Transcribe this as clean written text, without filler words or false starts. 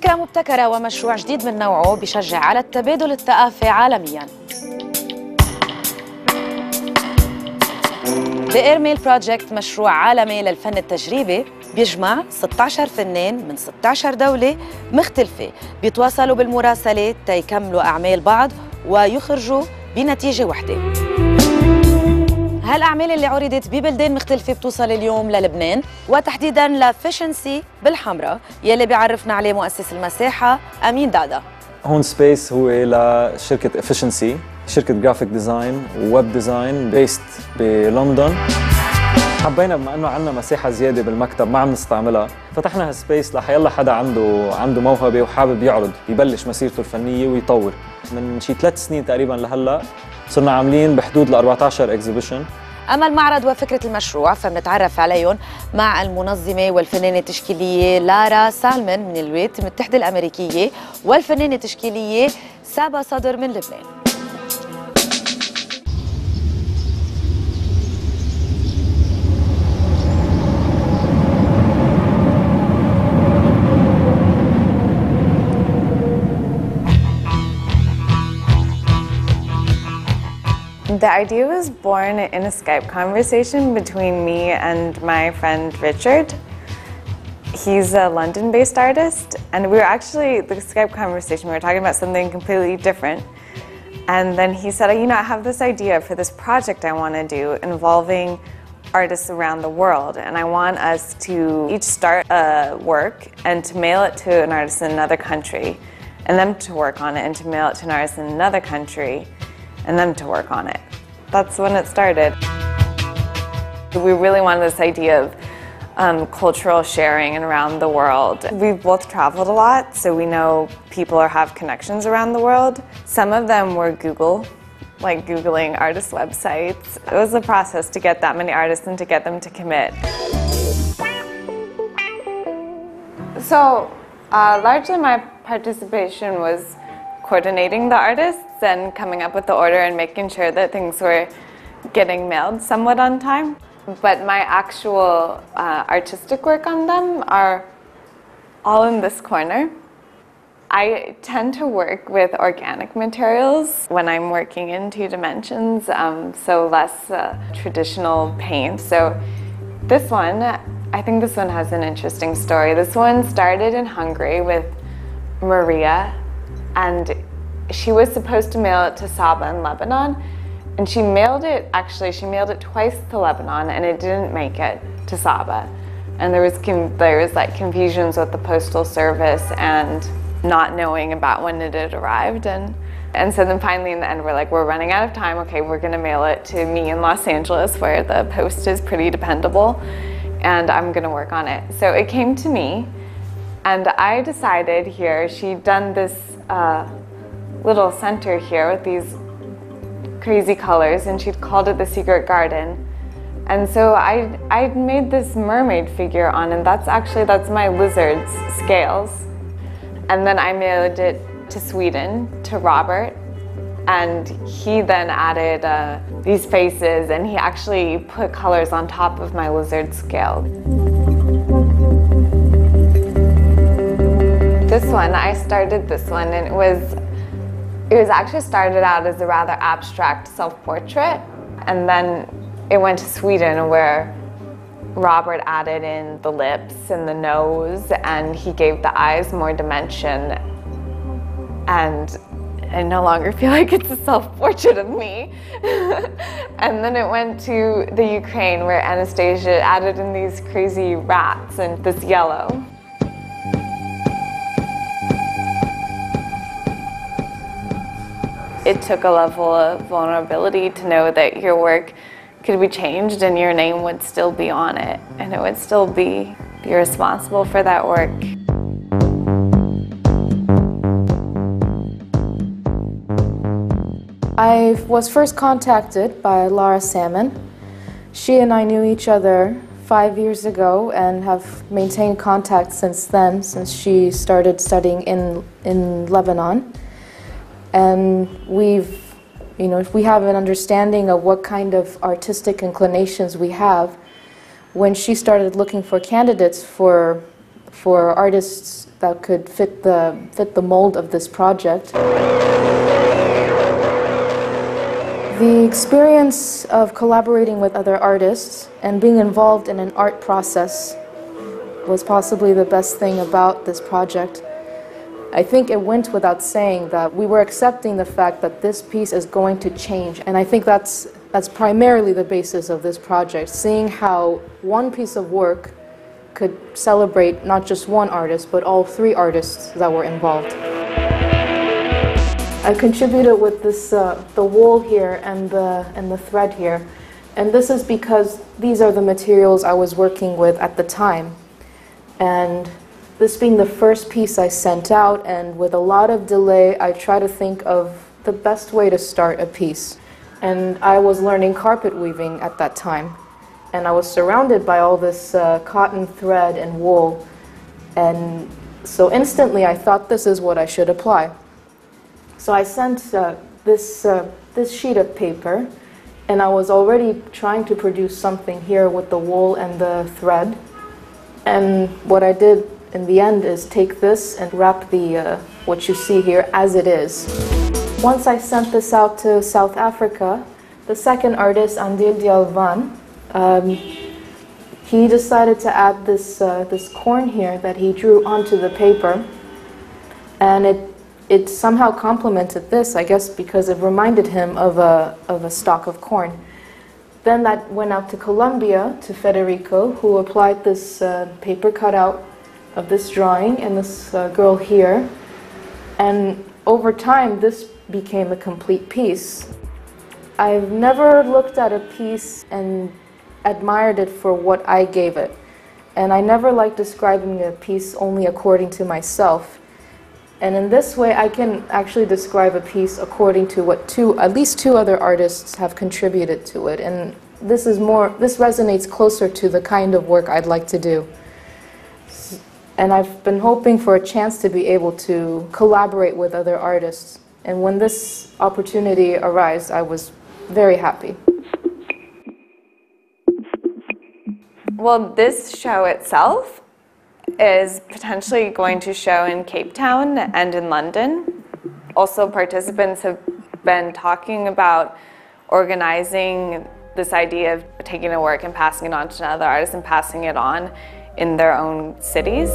فكرة مبتكرة ومشروع جديد من نوعه بيشجع على التبادل الثقافي عالمياً. بإيرميل بروجكت مشروع عالمي للفن التجريبي بيجمع 16 فنان من 16 دولة مختلفة بيتواصلوا بالمراسلة تيكملوا أعمال بعض ويخرجوا بنتيجة وحدة. هالأعمال اللي عرضت ببلدان مختلفة بتوصل اليوم للبنان وتحديداً لفيشنسي بالحمراء يلي بيعرفنا عليه مؤسس المساحة أمين دادا. هون سبيس هو لشركة افيشنسي، شركة جرافيك ديزاين وويب ديزاين بيست بلندن. حبينا بما انه عندنا مساحة زيادة بالمكتب ما عم نستعملها، فتحنا هالسبيس لحيلا حدا عنده موهبة وحابب يعرض يبلش مسيرته الفنية ويطور. من شي 3 سنين تقريبا لهلا صرنا عاملين بحدود ال 14 اكزيبيشن. أما المعرض وفكرة المشروع فبنتعرف عليهم مع المنظمة والفنانة التشكيلية لارا سالمن من الولايات المتحدة الأمريكية والفنانة التشكيلية سابا صدر من لبنان. The idea was born in a Skype conversation between me and my friend Richard. He's a London-based artist, and we were actually, the Skype conversation, we were talking about something completely different. And then he said, you know, I have this idea for this project I want to do involving artists around the world, and I want us to each start a work and to mail it to an artist in another country, and them to work on it, and to mail it to an artist in another country, and them to work on it. That's when it started. We really wanted this idea of cultural sharing around the world. We've both traveled a lot, so we know people have connections around the world. Some of them were Google, like Googling artist websites. It was a process to get that many artists and to get them to commit. So largely my participation was coordinating the artists and coming up with the order and making sure that things were getting mailed somewhat on time. But my actual artistic work on them are all in this corner. I tend to work with organic materials when I'm working in 2 dimensions, so less traditional paint. So this one, I think this one has an interesting story. This one started in Hungary with Maria, and she was supposed to mail it to Saba in Lebanon, and she mailed it twice to Lebanon, and it didn't make it to Saba. And there was like confusions with the postal service and not knowing about when it had arrived, and so then finally in the end we're running out of time. Okay, we're gonna mail it to me in Los Angeles where the post is pretty dependable, and I'm gonna work on it. So it came to me, and I decided here, she'd done this little center here with these crazy colors, and she'd called it the Secret Garden. And so I made this mermaid figure on, and that's my lizard's scales. And then I mailed it to Sweden, to Robert, and he then added these faces, and he actually put colors on top of my lizard scale. This one, I started this one, and it was actually started out as a rather abstract self-portrait, and then it went to Sweden where Robert added in the lips and the nose, and he gave the eyes more dimension, and I no longer feel like it's a self-portrait of me. And then it went to the Ukraine where Anastasia added in these crazy rats and this yellow. It took a level of vulnerability to know that your work could be changed and your name would still be on it, and it would still be responsible for that work. I was first contacted by Lara Salmon. She and I knew each other 5 years ago and have maintained contact since then, since she started studying in Lebanon. And we have an understanding of what kind of artistic inclinations we have. When she started looking for candidates for for artists that could fit the mold of this project. The experience of collaborating with other artists and being involved in an art process was possibly the best thing about this project. I think it went without saying that we were accepting the fact that this piece is going to change, and I think that's primarily the basis of this project, seeing how one piece of work could celebrate not just one artist, but all three artists that were involved. I contributed with this, the wool here and the thread here, and this is because these are the materials I was working with at the time. And this being the first piece I sent out, and with a lot of delay, I try to think of the best way to start a piece. And I was learning carpet weaving at that time, and I was surrounded by all this cotton thread and wool, and so instantly I thought this is what I should apply. So I sent this sheet of paper, and I was already trying to produce something here with the wool and the thread. And what I did in the end is take this and wrap what you see here as it is. Once I sent this out to South Africa, the second artist, Andil Dialvan, he decided to add this corn here that he drew onto the paper, and it somehow complemented this, I guess, because it reminded him of a stalk of corn. Then that went out to Colombia, to Federico, who applied this paper cutout of this drawing and this girl here. And over time, this became a complete piece. I've never looked at a piece and admired it for what I gave it. And I never like describing a piece only according to myself. And in this way, I can actually describe a piece according to what at least two other artists have contributed to it. And this resonates closer to the kind of work I'd like to do. And I've been hoping for a chance to be able to collaborate with other artists. And when this opportunity arose, I was very happy. Well, this show itself is potentially going to show in Cape Town and in London. Also, participants have been talking about organizing this idea of taking a work and passing it on to another artist and passing it on in their own cities.